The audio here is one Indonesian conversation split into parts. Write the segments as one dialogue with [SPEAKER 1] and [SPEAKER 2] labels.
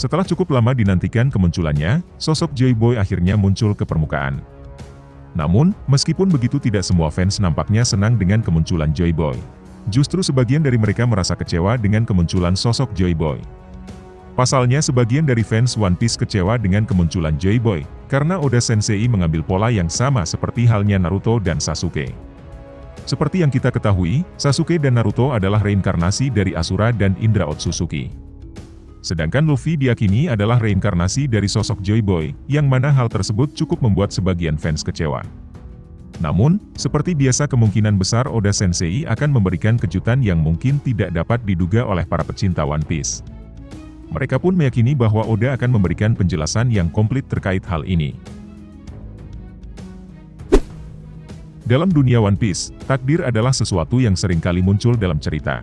[SPEAKER 1] Setelah cukup lama dinantikan kemunculannya, sosok Joy Boy akhirnya muncul ke permukaan. Namun, meskipun begitu tidak semua fans nampaknya senang dengan kemunculan Joy Boy. Justru sebagian dari mereka merasa kecewa dengan kemunculan sosok Joy Boy. Pasalnya sebagian dari fans One Piece kecewa dengan kemunculan Joy Boy, karena Oda Sensei mengambil pola yang sama seperti halnya Naruto dan Sasuke. Seperti yang kita ketahui, Sasuke dan Naruto adalah reinkarnasi dari Asura dan Indra Otsutsuki. Sedangkan Luffy diyakini adalah reinkarnasi dari sosok Joy Boy, yang mana hal tersebut cukup membuat sebagian fans kecewa. Namun, seperti biasa kemungkinan besar Oda Sensei akan memberikan kejutan yang mungkin tidak dapat diduga oleh para pecinta One Piece. Mereka pun meyakini bahwa Oda akan memberikan penjelasan yang komplit terkait hal ini. Dalam dunia One Piece, takdir adalah sesuatu yang seringkali muncul dalam cerita.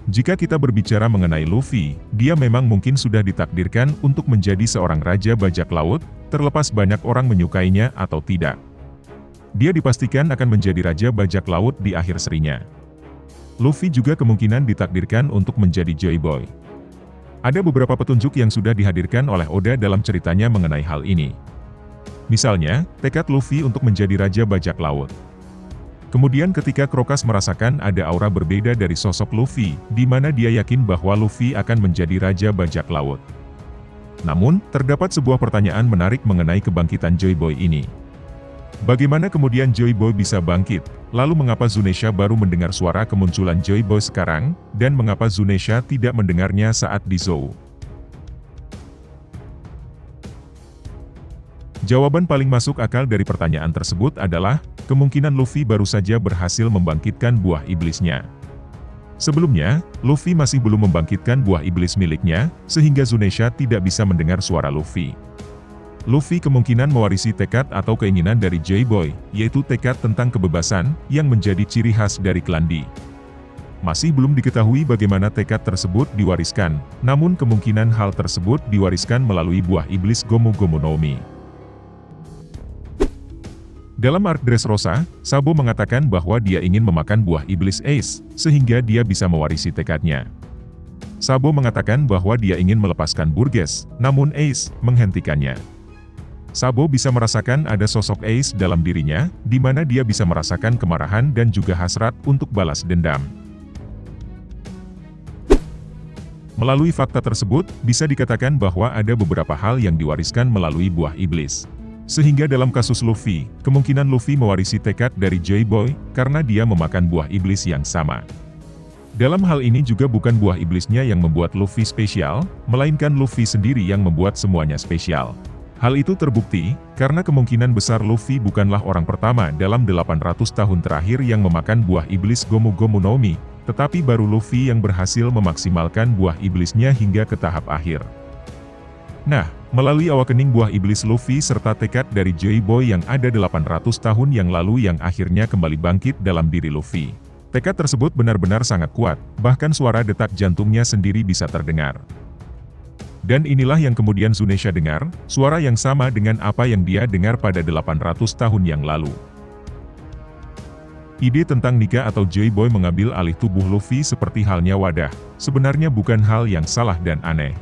[SPEAKER 1] Jika kita berbicara mengenai Luffy, dia memang mungkin sudah ditakdirkan untuk menjadi seorang raja bajak laut, terlepas banyak orang menyukainya atau tidak. Dia dipastikan akan menjadi raja bajak laut di akhir serinya. Luffy juga kemungkinan ditakdirkan untuk menjadi Joy Boy. Ada beberapa petunjuk yang sudah dihadirkan oleh Oda dalam ceritanya mengenai hal ini. Misalnya, tekad Luffy untuk menjadi raja bajak laut. Kemudian ketika Crocus merasakan ada aura berbeda dari sosok Luffy, di mana dia yakin bahwa Luffy akan menjadi raja bajak laut. Namun, terdapat sebuah pertanyaan menarik mengenai kebangkitan Joy Boy ini. Bagaimana kemudian Joy Boy bisa bangkit? Lalu mengapa Zunisha baru mendengar suara kemunculan Joy Boy sekarang, dan mengapa Zunisha tidak mendengarnya saat di Zou? Jawaban paling masuk akal dari pertanyaan tersebut adalah, kemungkinan Luffy baru saja berhasil membangkitkan buah iblisnya. Sebelumnya, Luffy masih belum membangkitkan buah iblis miliknya, sehingga Zunisha tidak bisa mendengar suara Luffy. Luffy kemungkinan mewarisi tekad atau keinginan dari Joy Boy, yaitu tekad tentang kebebasan, yang menjadi ciri khas dari klan D. Masih belum diketahui bagaimana tekad tersebut diwariskan, namun kemungkinan hal tersebut diwariskan melalui buah iblis Gomu Gomu no Mi. Dalam arc Dressrosa, Sabo mengatakan bahwa dia ingin memakan buah iblis Ace, sehingga dia bisa mewarisi tekadnya. Sabo mengatakan bahwa dia ingin melepaskan Burgess, namun Ace menghentikannya. Sabo bisa merasakan ada sosok Ace dalam dirinya, di mana dia bisa merasakan kemarahan dan juga hasrat untuk balas dendam. Melalui fakta tersebut, bisa dikatakan bahwa ada beberapa hal yang diwariskan melalui buah iblis. Sehingga dalam kasus Luffy, kemungkinan Luffy mewarisi tekad dari Joy Boy, karena dia memakan buah iblis yang sama. Dalam hal ini juga bukan buah iblisnya yang membuat Luffy spesial, melainkan Luffy sendiri yang membuat semuanya spesial. Hal itu terbukti, karena kemungkinan besar Luffy bukanlah orang pertama dalam 800 tahun terakhir yang memakan buah iblis Gomu Gomu no Mi, tetapi baru Luffy yang berhasil memaksimalkan buah iblisnya hingga ke tahap akhir. Nah, melalui awakening buah iblis Luffy serta tekad dari Joy Boy yang ada 800 tahun yang lalu yang akhirnya kembali bangkit dalam diri Luffy. Tekad tersebut benar-benar sangat kuat, bahkan suara detak jantungnya sendiri bisa terdengar. Dan inilah yang kemudian Zunisha dengar, suara yang sama dengan apa yang dia dengar pada 800 tahun yang lalu. Ide tentang Nika atau Joy Boy mengambil alih tubuh Luffy seperti halnya wadah, sebenarnya bukan hal yang salah dan aneh.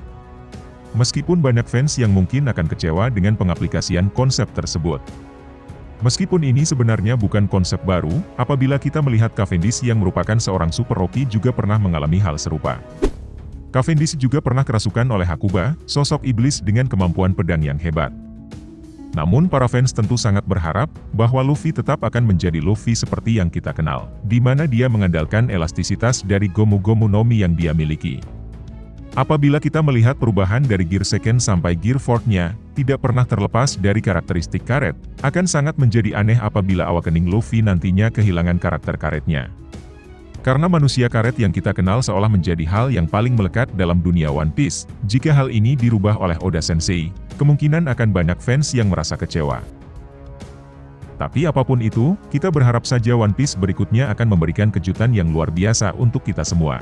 [SPEAKER 1] Meskipun banyak fans yang mungkin akan kecewa dengan pengaplikasian konsep tersebut. Meskipun ini sebenarnya bukan konsep baru, apabila kita melihat Cavendish yang merupakan seorang super Rocky juga pernah mengalami hal serupa. Cavendish juga pernah kerasukan oleh Hakuba, sosok iblis dengan kemampuan pedang yang hebat. Namun para fans tentu sangat berharap, bahwa Luffy tetap akan menjadi Luffy seperti yang kita kenal, di mana dia mengandalkan elastisitas dari Gomu Gomu no Mi yang dia miliki. Apabila kita melihat perubahan dari Gear Second sampai Gear Fourth-nya, tidak pernah terlepas dari karakteristik karet, akan sangat menjadi aneh apabila awakening Luffy nantinya kehilangan karakter karetnya. Karena manusia karet yang kita kenal seolah menjadi hal yang paling melekat dalam dunia One Piece, jika hal ini dirubah oleh Oda Sensei, kemungkinan akan banyak fans yang merasa kecewa. Tapi apapun itu, kita berharap saja One Piece berikutnya akan memberikan kejutan yang luar biasa untuk kita semua.